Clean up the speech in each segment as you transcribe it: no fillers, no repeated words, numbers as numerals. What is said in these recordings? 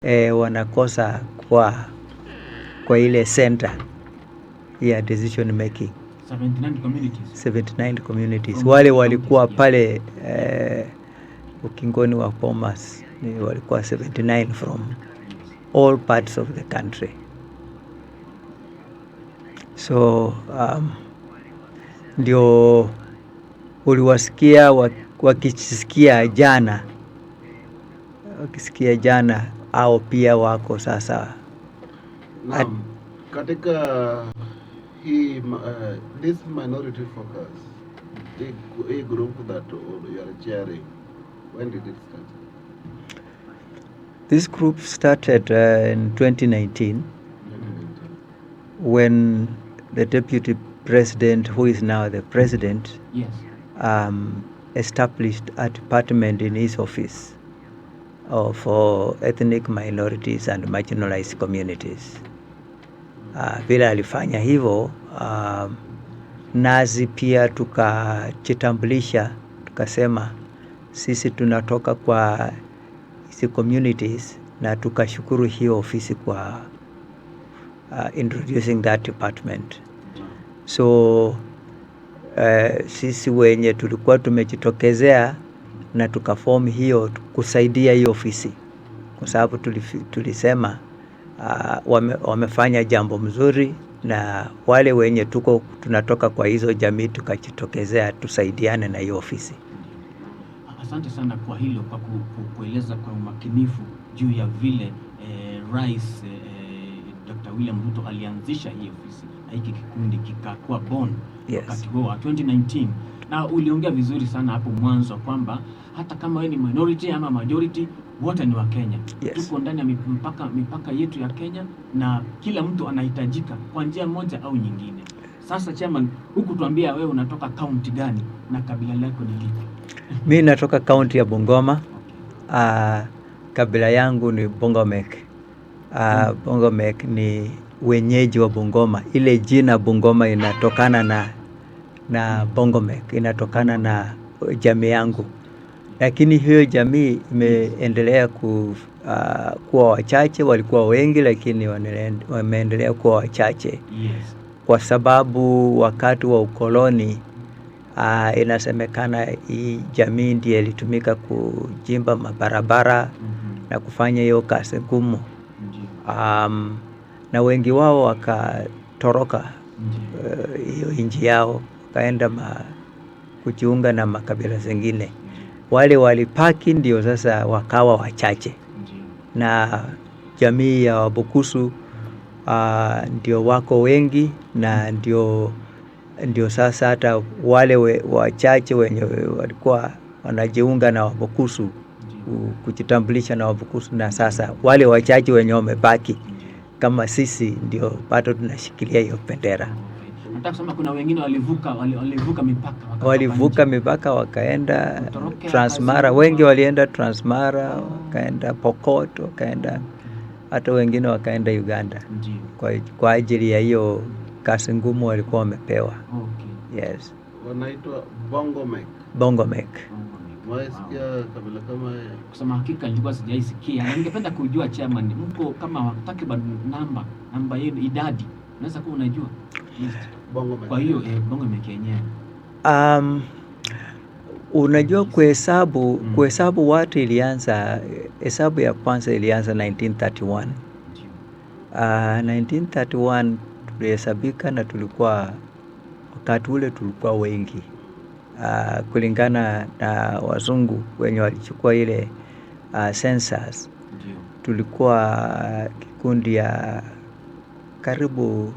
wanakosa kwa ile center ya decision making. 79 communities. Wale walikuwa pale ukingoni wa Bomas ni walikuwa 79 from all parts of the country. So ndio uliwasikia wakisikia jana au pia wako sasa. Katika hii this minority focus, a group that you are chairing, when did it start? This group started in 2019 when the deputy president, who is now the president, Yes. Established a department in his office for ethnic minorities and marginalized communities. Bila alifanya hivyo, nazi pia tukajitambulisha, tukasema sisi tunatoka kwa hizi communities, na tukashukuru hiyo ofisi kwa introducing that department. So sisi wenye tulikuwa tumejitokezea na tukaform hiyo kusaidia hiyo ofisi, kwa sababu tulisema wamefanya jambo mzuri, na wale wenye tunatoka kwa hizo jamii tukajitokezea tusaidiane na hiyo ofisi. Asante sana kwa hilo, kwa kueleza kwa umakinifu juu ya vile Rais Dr. William Ruto alianzisha hii ofisi na hiki kikundi kikakuwa born. Yes. Wakati huo 2019, na uliongea vizuri sana hapo mwanzo kwamba hata kama wewe ni minority ama majority, wote ni wa Kenya. Yes. Tuko ndani ya mipaka yetu ya Kenya, na kila mtu anahitajika kwa njia moja au nyingine. Sasa chairman, huku tuambia wewe unatoka county gani na kabila lako ni lipi? Mimi natoka county ya Bungoma. Kabila yangu ni Bongomek. Bongomek ni wenyeji wa Bungoma. Ile jina Bungoma inatokana na Bongomek, inatokana na jamii yangu. Lakini hiyo jamii imeendelea kuwa wachache. Walikuwa wengi lakini wameendelea kuwa wachache. Yes. Kwa sababu wakati wa ukoloni inasemekana hii jamii ndiye ilitumika kujimba mabarabara na kufanya hiyo kazi ngumu. Na wengi wao wakatoroka hiyo nchi yao, wakaenda kujiunga na makabila zingine. Wale walipaki ndio sasa wakawa wachache. Na jamii ya Wabukusu ndio wako wengi, na ndio sasa hata wale wachache wenye walikuwa wanajiunga na Wabukusu kujitambulisha na Wabukusu, na sasa wale wachache wenye wamebaki kama sisi ndio bado tunashikilia hiyo bendera. Nataka kusema kuna wengine walivuka mipaka wakaenda Transmara. Wengi walienda Transmara, wakaenda Pokot, wakaenda hata wengine wakaenda Uganda. Kwa ajili ya hiyo kazi ngumu walikuwa wamepewa. Okay. Yes. Wanaitwa Bongomek. Bongomek. Mwasikia kabila kama haya? Kusema hakika nilikuwa sijaisikia. Na ningependa kujua chairman, mko kama takriban namba yenu, idadi unaweza kuwa unajua? Bongomek. Kwa hiyo Bongomek yenyewe. Unajua kuhesabu watu ilianza, hesabu ya kwanza ilianza 1931. 1931 tulihesabika, na wakati ule tulikuwa wengi. Kulingana na wazungu wenye walichukua ile census, tulikuwa kikundi ya karibu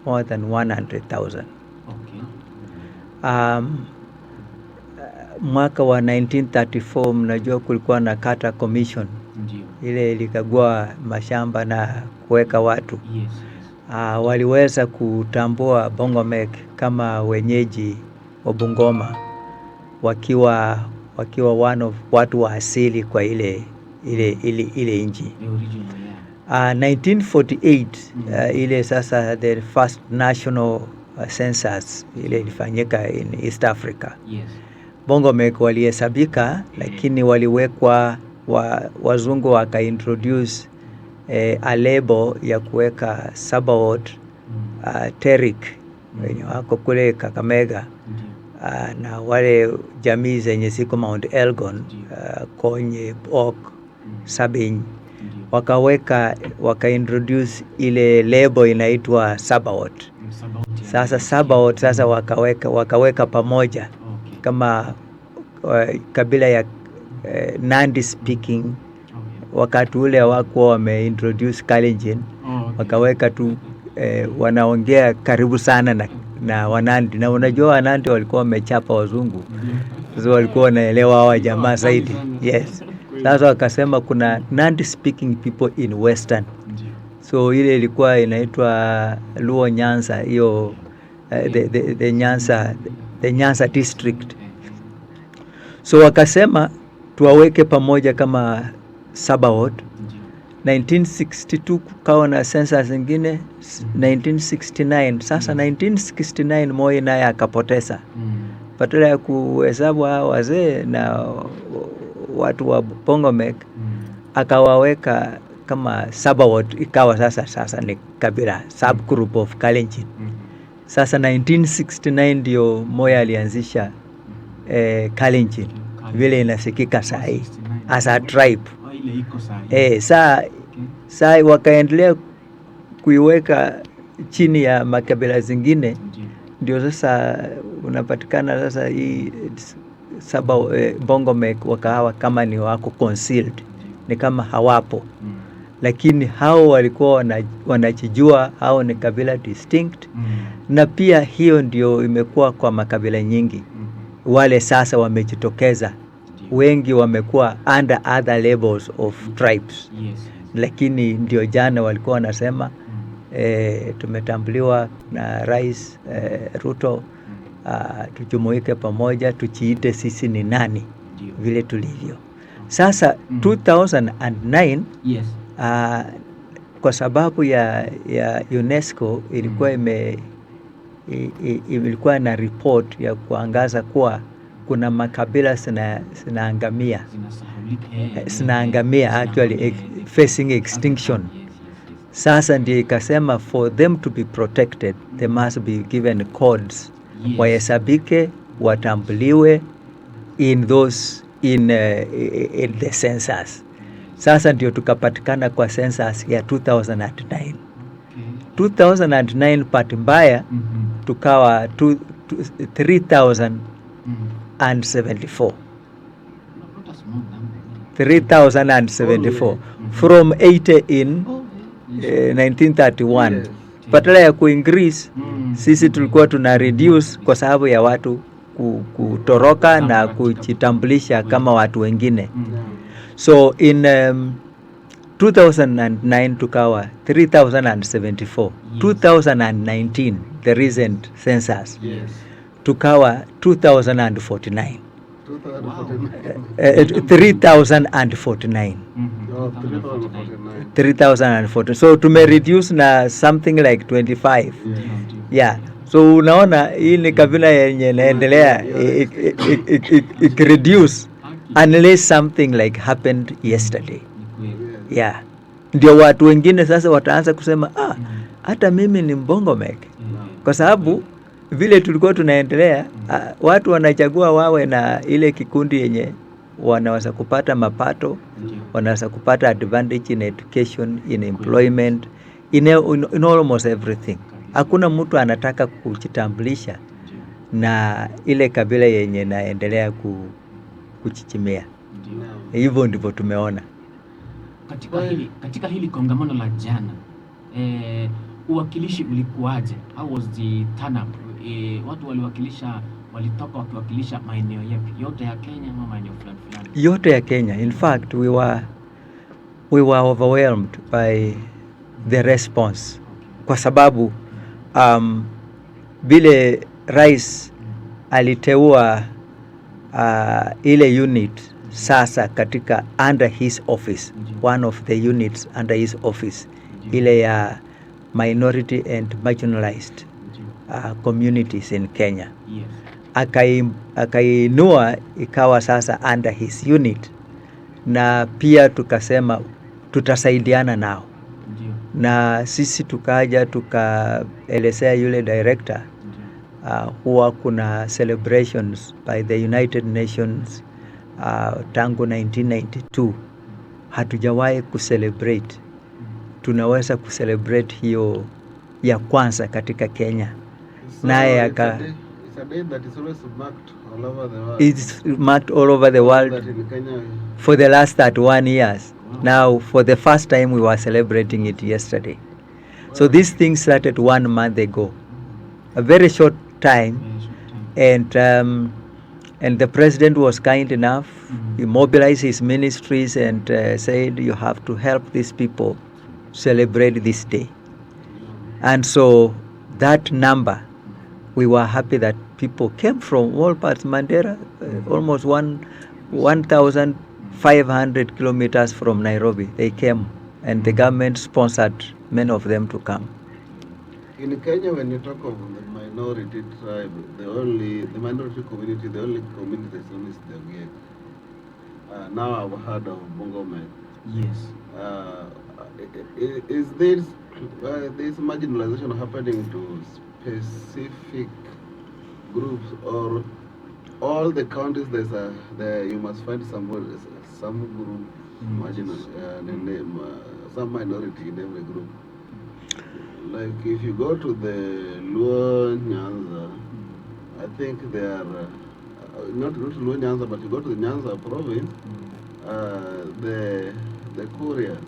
more than 100,000. Okay. Mwaka wa 1934 mnajua kulikuwa na Carter Commission. Ile ilikagua mashamba na kuweka watu. Yes. Waliweza kutambua Bongomek kama wenyeji wa Bungoma, wakiwa watu wa asili kwa ile nchi. 1948 ile sasa the first national census ile ilifanyika in East Africa. Yes. Bongomek walihesabika, lakini waliwekwa wazungu wakaintroduce a label ya kuweka Sabaot, Terik wenye wako kule Kakamega, na wale jamii zenye ziko Mount Elgon, Konye, Ok, Sabiny, wakaintroduce ile label inaitwa Sabaot. Sasa Sabaot sasa wakaweka pamoja kama kabila ya Nandi speaking. Wakati ule hawakuwa wameintroduce Kalenjin, wakaweka tu wanaongea karibu sana na Wanandi, na unajua Wanandi walikuwa wamechapa wazungu, sasa walikuwa wanaelewa hawa jamaa zaidi. Yes. Sasa wakasema kuna Nandi speaking people in Western, so ile ilikuwa inaitwa Luo Nyanza, hiyo the Nyanza district. So wakasema tuwaweke pamoja kama Sabaot. 1962 kukawa na sensa zingine, 1969. Sasa 1969 Moi naye akapoteza, badala ya kuhesabu hao wazee na watu wa Bongomek, akawaweka kama Sabaot, ikawa sasa ni kabila subgroup of Kalenjin. Sasa 1969 ndio Moi alianzisha Kalenjin vile inasikika sahi as a tribe. Saa wakaendelea kuiweka chini ya makabila zingine, ndio sasa unapatikana sasa hii Bongomek wakawa kama ni wako concealed, ni kama hawapo, lakini hao walikuwa wanajijua hao ni kabila distinct. Na pia hiyo ndio imekuwa kwa makabila nyingi, wale sasa wamejitokeza, wengi wamekuwa under other labels of tribes. Lakini ndio jana walikuwa wanasema tumetambuliwa na Rais Ruto, tujumuike pamoja, tujiite sisi ni nani vile tulivyo. Sasa 2009 kwa sababu ya UNESCO ilikuwa ilikuwa na report ya kuangaza kuwa kuna makabila zinaangamia actually facing extinction. Sasa ndio ikasema for them to be protected they must be given codes, wahesabike, watambuliwe in the census. Sasa ndio tukapatikana kwa census ya 2009. 2009 pati mbaya tukawa 3,074 from 80 in 1931. Badala ya kuincrease, sisi tulikuwa tuna reduce kwa sababu ya watu kutoroka na kujitambulisha kama watu wengine. So in 2009 tukawa 3,074. 2019 the recent census, tukawa 2,049. 3,049. 3,040. So tume reduce na something like 25. Yeah. So unaona hii ni kabila yenye inaendelea reduce unless something like happened yesterday. Yeah. Ndio watu wengine sasa wataanza kusema hata mimi ni Bongomek, kwa sababu vile tulikuwa tunaendelea watu wanachagua wawe na ile kikundi yenye wanaweza kupata mapato, wanaweza kupata advantage in education, in employment, in almost everything. Hakuna mtu anataka kujitambulisha na ile kabila yenye naendelea kuchichimia. Hivyo ndivyo tumeona katika hili kongamano la jana. Uwakilishi ulikuwaje? How was the turn up? Watu walitoka wakiwakilisha maeneo yapi? Yote ya Kenya ama maeneo fulani? Yote ya Kenya. In fact, we were overwhelmed by the response. Kwa sababu vile rais aliteua ile unit sasa katika under his office, one of the units under his office, ile ya minority and marginalized communities in Kenya. Akainua ikawa sasa under his unit, na pia tukasema tutasaidiana nao. Ndio. Na sisi tukaja tukaelezea yule director huwa kuna celebrations by the United Nations tangu 1992 hatujawahi kucelebrate. Tunaweza kucelebrate hiyo ya kwanza katika Kenya. So Naye it's a day that is always marked all over the world. It's marked all over the world That in Kenya, for the last 31 years. Now, for the first time, we were celebrating it yesterday. So this thing started 1 month ago, a very short time, and the president was kind enough. He mobilized his ministries and said, "You have to help these people celebrate this day." And so that number, we were happy that people came from all parts. Mandera, almost 1,500 kilometers from Nairobi, they came, and the government sponsored many of them to come. in Kenya, when you talk of the minority tribe, the minority community, the only community that's known is the Ogiek. Now I've heard of Bongomet. Yes. Is this marginalization happening to specific groups, or all the counties you must find some group marginal, some minority in every group? Like if you go to the Luo Nyanza, I think they are not Luo Nyanza, but you go to the Nyanza province, the Koreans.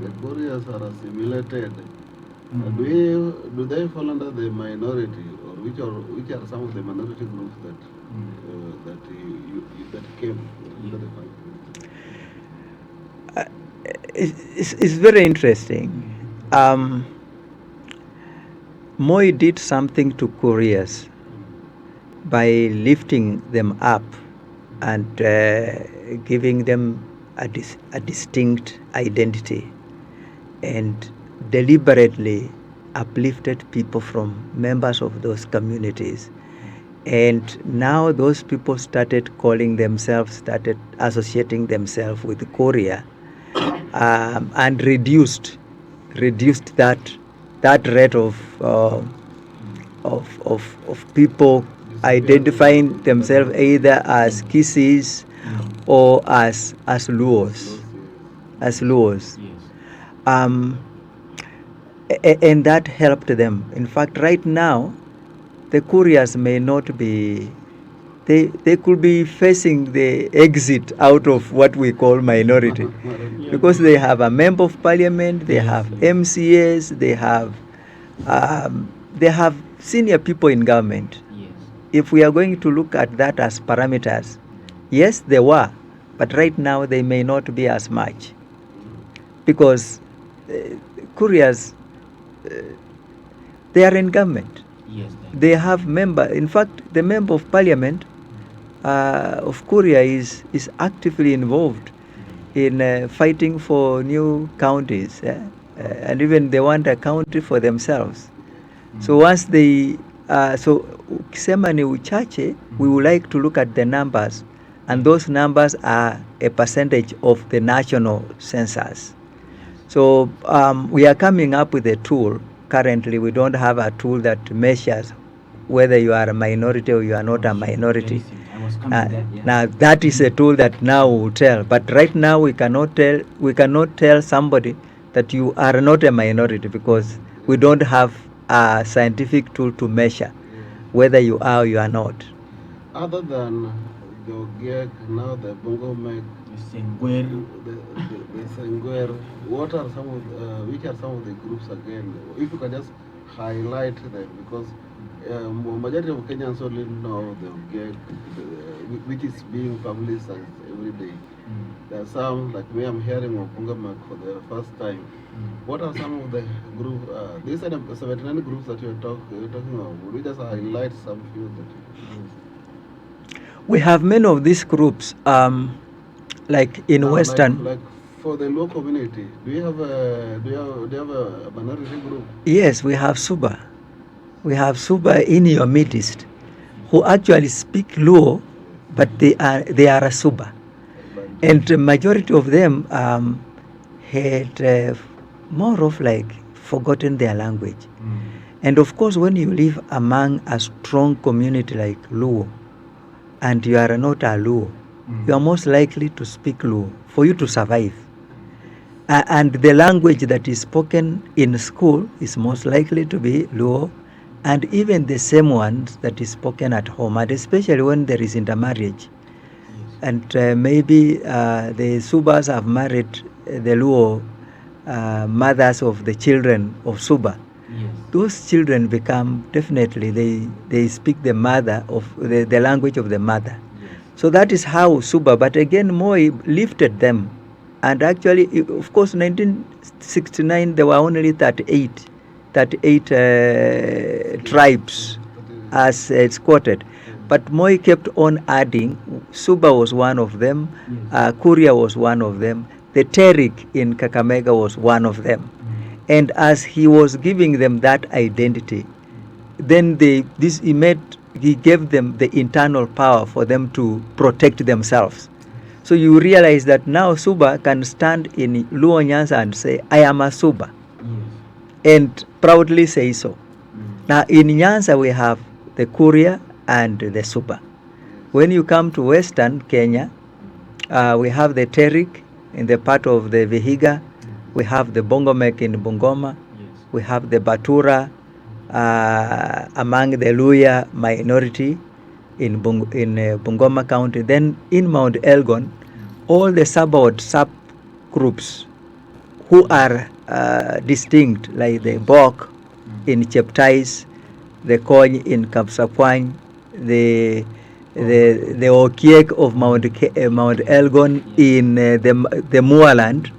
The Koreans are assimilated. Do they fall under the minority, or which are some of the minority groups that came into the country? It's very interesting. Moi did something to Koreans by lifting them up and giving them a distinct identity, and deliberately uplifted people from members of those communities. And now those people started associating themselves with Korea, and reduced that rate of people identifying themselves either as Kisis or as Luos. Yes. And that helped them. In fact, right now, the Koreans may not be, they could be facing the exit out of what we call minority, because they have a member of parliament, they have MCAs, they have senior people in government. Yes. If we are going to look at that as parameters, yes, they were, but right now they may not be as much, because Koreans, they are in government. Yes. They have in fact, the member of parliament of Korea is actively involved in fighting for new counties, and even they want a county for themselves. So once so ukisema ni uchache, we would like to look at the numbers, and those numbers are a percentage of the national census. So we are coming up with a tool. Currently, we don't have a tool that measures whether you are a minority or you are not a minority. I was coming to that, yeah. Now that is a tool that now will tell. But right now we cannot tell somebody that you are not a minority, because we don't have a scientific tool to measure whether you are or you are not. Other than the Ogiek, now the Bongomek, The Sengwer. the Sengwer, which are some of the groups again? If you can just highlight them, because majority of Kenyans only know the Ogiek, which is being publicized every day. There are some, like me, I'm hearing of Bongomek for the first time. What are some of the groups? These are the 79 groups that you're talking about. Would you just highlight some few that? We have many of these groups, like in Western. Like for the Luo community, do you have a minority group? Yes, we have Suba. We have Suba in your midst, who actually speak Luo, but they are a Suba. And the majority of them had more of like forgotten their language. And of course, when you live among a strong community like Luo, and you are not a Luo, you are most likely to speak Luo for you to survive. And the language that is spoken in school is most likely to be Luo, and even the same ones that is spoken at home, and especially when there is intermarriage. And maybe the Subas have married the Luo mothers of the children of Suba. Yes. Those children become definitely, they speak the mother of the language of the mother. Yes. So that is how Suba, but again Moi lifted them. And actually, of course, 1969 there were only 38 tribes as it's quoted. But Moi kept on adding. Suba was one of them, Kuria was one of them, the Terik in Kakamega was one of them. And as he was giving them that identity, then he gave them the internal power for them to protect themselves. So you realize that now Suba can stand in Luo Nyanza and say, I am a Suba, and proudly say so. Now in Nyanza we have the Kuria and the Suba. When you come to Western Kenya, we have the Terik in the part of the Vihiga, we have the Bongomek in Bungoma, we have the Batura among the Luya minority in Bungoma County. Then in Mount Elgon, all the subgroups who are distinct, like the Bok in Cheptais, the Kony in Kapsakwany, the Okiek of Mount Elgon in the Moorland,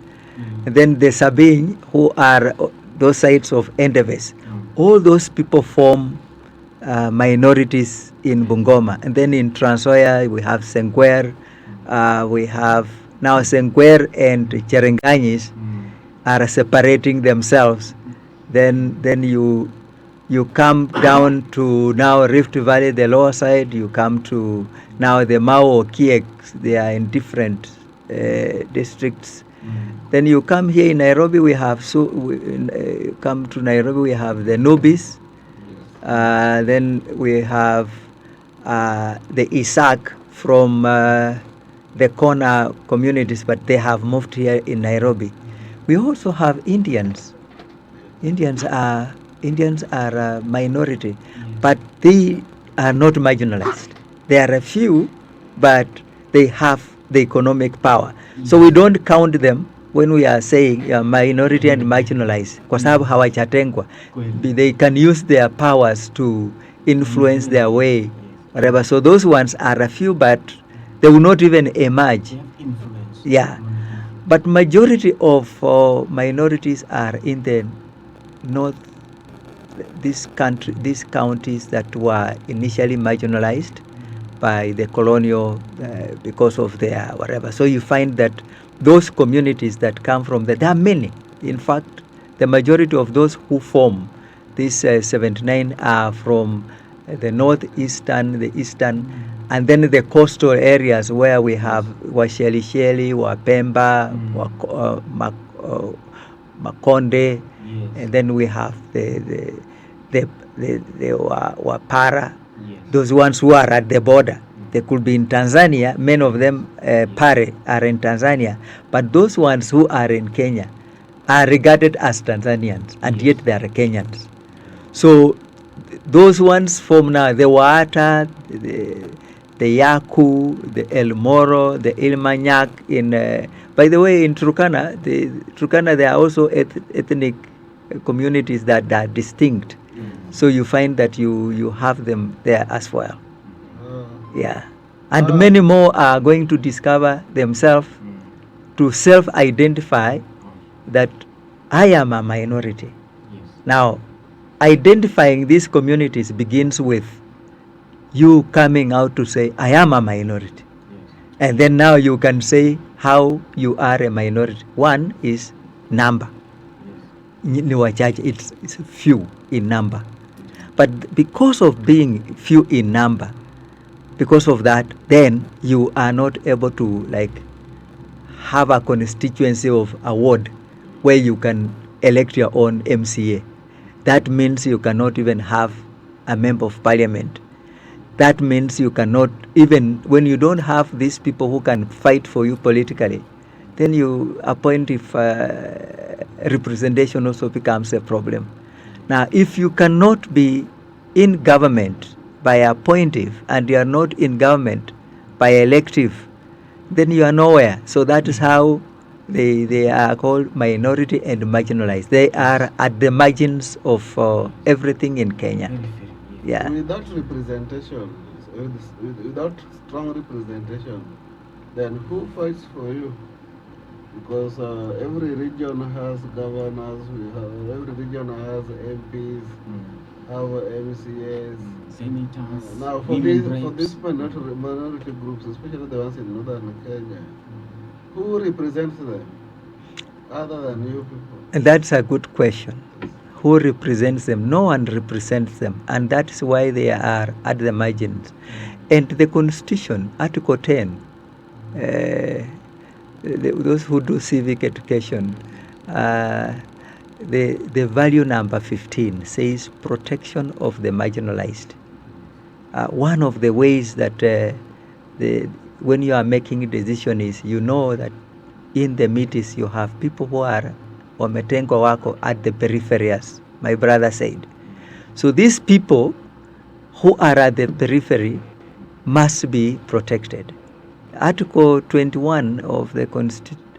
then the Sabine, who are those sides of Endeves. All those people form minorities in Bungoma. And then in Trans Nzoia we have Senkwer, we have now Senkwer and Cherenganyis are separating themselves. Then you come down to now Rift Valley, the lower side. You come to now the Mao Okiek. They are in different districts. Then you come here in Nairobi. We have come to Nairobi. We have the Nubis. Then we have the Isaac from the corner communities, but they have moved here in Nairobi. We also have Indians. Indians are a minority, but they are not marginalized. They are a few, but they have the economic power. So we don't count them when we are saying minority and marginalized, kwa sababu hawajatengwa. They can use their powers to influence their way, whatever. So those ones are a few, but they will not even emerge. Influence. Yeah. But majority of minorities are in the north, these counties that were initially marginalized by the colonial because of their whatever. So you find that those communities that come from there are many. In fact, the majority of those who form these 79 are from the northeastern, the eastern, and then the coastal areas where we have Washelisheli, Wapemba, Makonde, and then we have the Wapara, those ones who are at the border. They could be in Tanzania. Many of them, Pare, are in Tanzania, but those ones who are in Kenya are regarded as Tanzanians, and yet they are Kenyans. So those ones form now the Waata, the Yaku, the El Moro, the Ilmanyak. By the way, in Turkana, there are also ethnic communities that are distinct. So you find that you have them there as well. Yeah. And many more are going to discover themselves to self-identify that I am a minority. Now, identifying these communities begins with you coming out to say, I am a minority. And then now you can say how you are a minority. One is number. It's few in number. But because of being few in number, because of that, then you are not able to have a constituency of a ward where you can elect your own MCA. That means you cannot even have a member of parliament. That means you cannot, even when you don't have these people who can fight for you politically, then you appoint if representation also becomes a problem. Now, if you cannot be in government by appointive and you are not in government by elective, then you are nowhere. So that is how they are called minority and marginalized. They are at the margins of everything in Kenya. Yeah. Without representation, without strong representation, then who fights for you? Because every region has governors, every region has MPs, have MCAs. Senators. Now for these minority groups, especially the ones in northern Kenya, who represents them other than you people? And that's a good question. Who represents them? No one represents them, and that's why they are at the margins. And the Constitution, Article 10, those who do civic education, the value number 15 says protection of the marginalized. One of the ways that when you are making a decision is, you know that in the meetings you have people who are wametengwa wako at the periphery, as my brother said. So these people who are at the periphery must be protected. Article 21 of the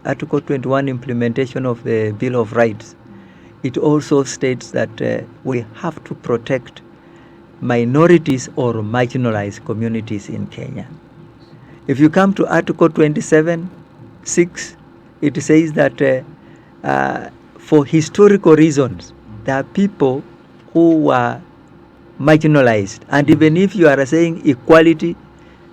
Article 21 implementation of the Bill of Rights, it also states that we have to protect minorities or marginalized communities in Kenya. If you come to Article 27(6), it says that for historical reasons, there are people who were marginalized. And even if you are saying equality,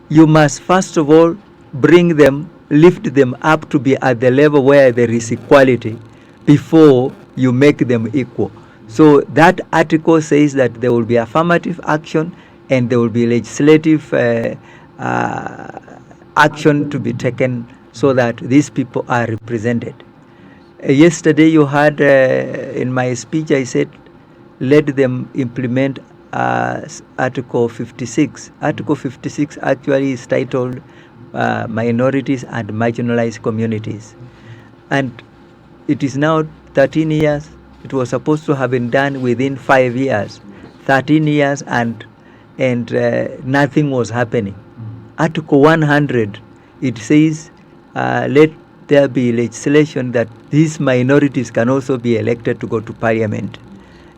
you must first of all bring them, lift them up to be at the level where there is equality before you make them equal. So that article says that there will be affirmative action and there will be legislative action to be taken so that these people are represented. Yesterday you heard in my speech I said, let them implement Article 56. Article 56 actually is titled Minorities and Marginalized Communities. And it is now 13 years. It was supposed to have been done within 5 years. 13 years and nothing was happening. Article 100, it says, let there be legislation that these minorities can also be elected to go to parliament,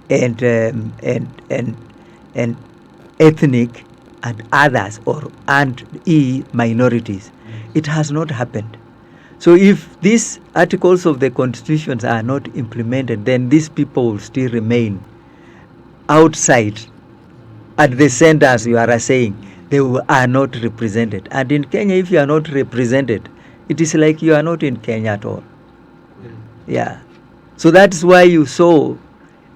and ethnic and others and minorities. It has not happened. So if these articles of the constitutions are not implemented, then these people will still remain outside at the center, as you are saying. They are not represented. And in Kenya, if you are not represented, it is like you are not in Kenya at all. Yeah. So that's why you saw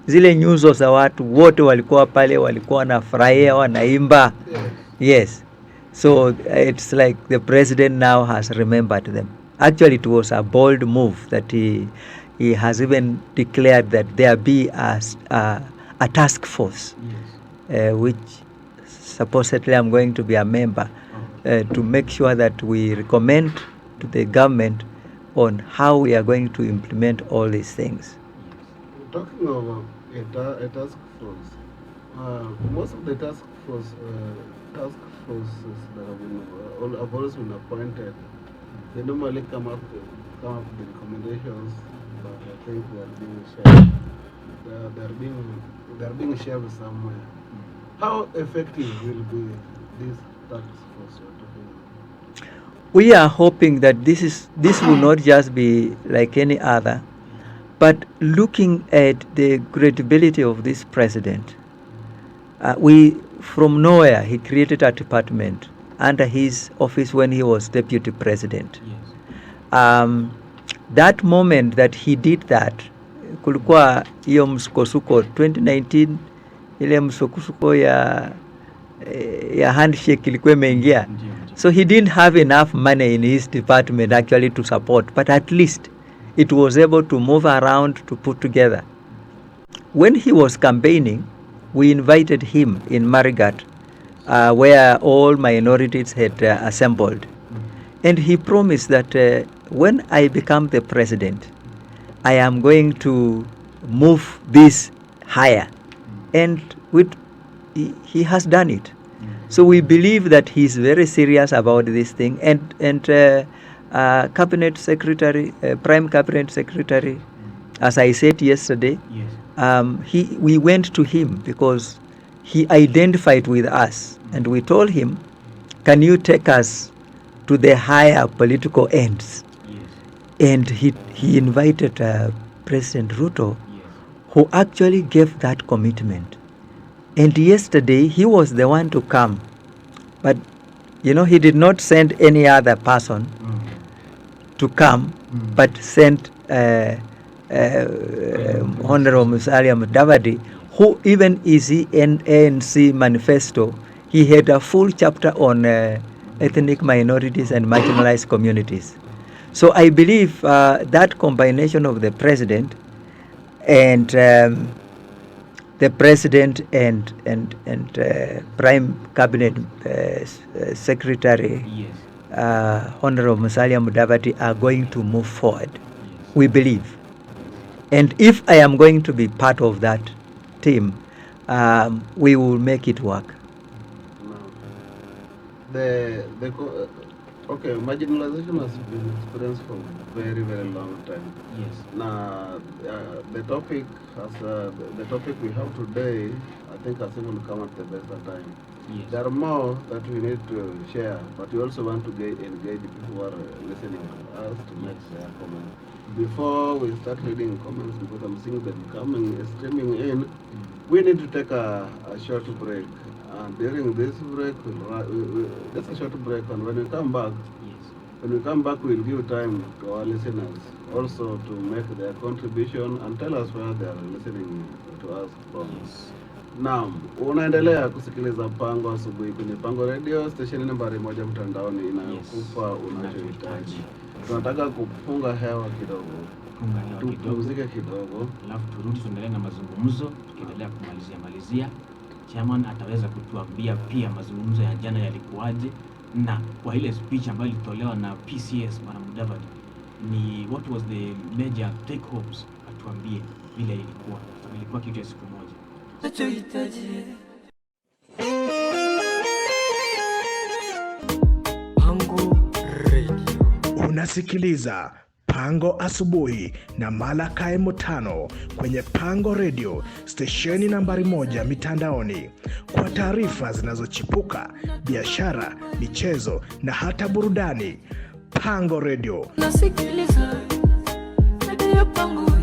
zile nyuso za watu wote walikuwa pale, walikuwa wanafurahia, wanaimba. Yes. So it's like the president now has remembered them. Actually, it was a bold move that he has even declared that there be a task force, which supposedly I'm going to be a member, to make sure that we recommend to the government on how we are going to implement all these things. Talking of a task force, most of the task forces that have always been appointed, they normally come up with the recommendations, but I think they are being shared. They are being shared somewhere. How effective will be this task force you're talking about? We are hoping that this will not just be like any other, but looking at the credibility of this president, from nowhere he created a department under his office when he was deputy president. Yes. That moment that he did that, kulikuwa hiyo msukosuko 2019, ile msukosuko ya handshake ilikuwa imeingia. So he didn't have enough money in his department actually to support, but at least it was able to move around to put together. When he was campaigning, we invited him in Marigat, where all minorities had assembled. And he promised that when I become the president, I am going to move this higher. And he has done it. So we believe that he's very serious about this thing. And Cabinet Secretary, Prime Cabinet Secretary, as I said yesterday, we went to him because he identified with us, and we told him, can you take us to the higher political ends? And he invited President Ruto, who actually gave that commitment. And yesterday he was the one to come, but he did not send any other person to come, but sent Honorable Musalia Mudavadi, who even is in ANC manifesto, he had a full chapter on ethnic minorities and marginalized communities. So I believe that combination of the president and Prime Cabinet Secretary, Honorable Musalia Mudavadi, are going to move forward. We believe. And if I am going to be part of that team, we will make it work. Okay, marginalization has been experienced for a very, very long time. Yes. Now, the topic we have today, I think, has even come at the better time. Yes. There are more that we need to share, but we also want to engage people who are listening to us to make their comments. Before we start reading comments, because I'm seeing them streaming in, we need to take a short break. And during this break, just a short break, and when we come back, we'll give time to our listeners also to make their contribution and tell us where they are listening to us from. Yes. Naam, unaendelea kusikiliza Pango Asubuhi kwenye Pango Radio, station nambari 1 mtandaoni inayokupa unachohitaji. Tunataka kupunga hewa kidogo. Tupumzike kidogo. Alafu turudi tuendelee na mazungumzo, tukiendelea kumalizia. Chairman ataweza kutuambia pia mazungumzo ya jana yalikuwaje, na kwa ile speech ambayo ilitolewa na PCS Bwana Mudavadi, ni what was the major take homes, atuambie vile ilikuwa kitu ya siku moja. Pango Radio. Unasikiliza Pango Asubuhi na Malakai Mutano kwenye Pango Radio, stesheni nambari 1 mitandaoni, kwa taarifa zinazochipuka, biashara, michezo na hata burudani. Pango Radio. Nasikiliza Radio Pango.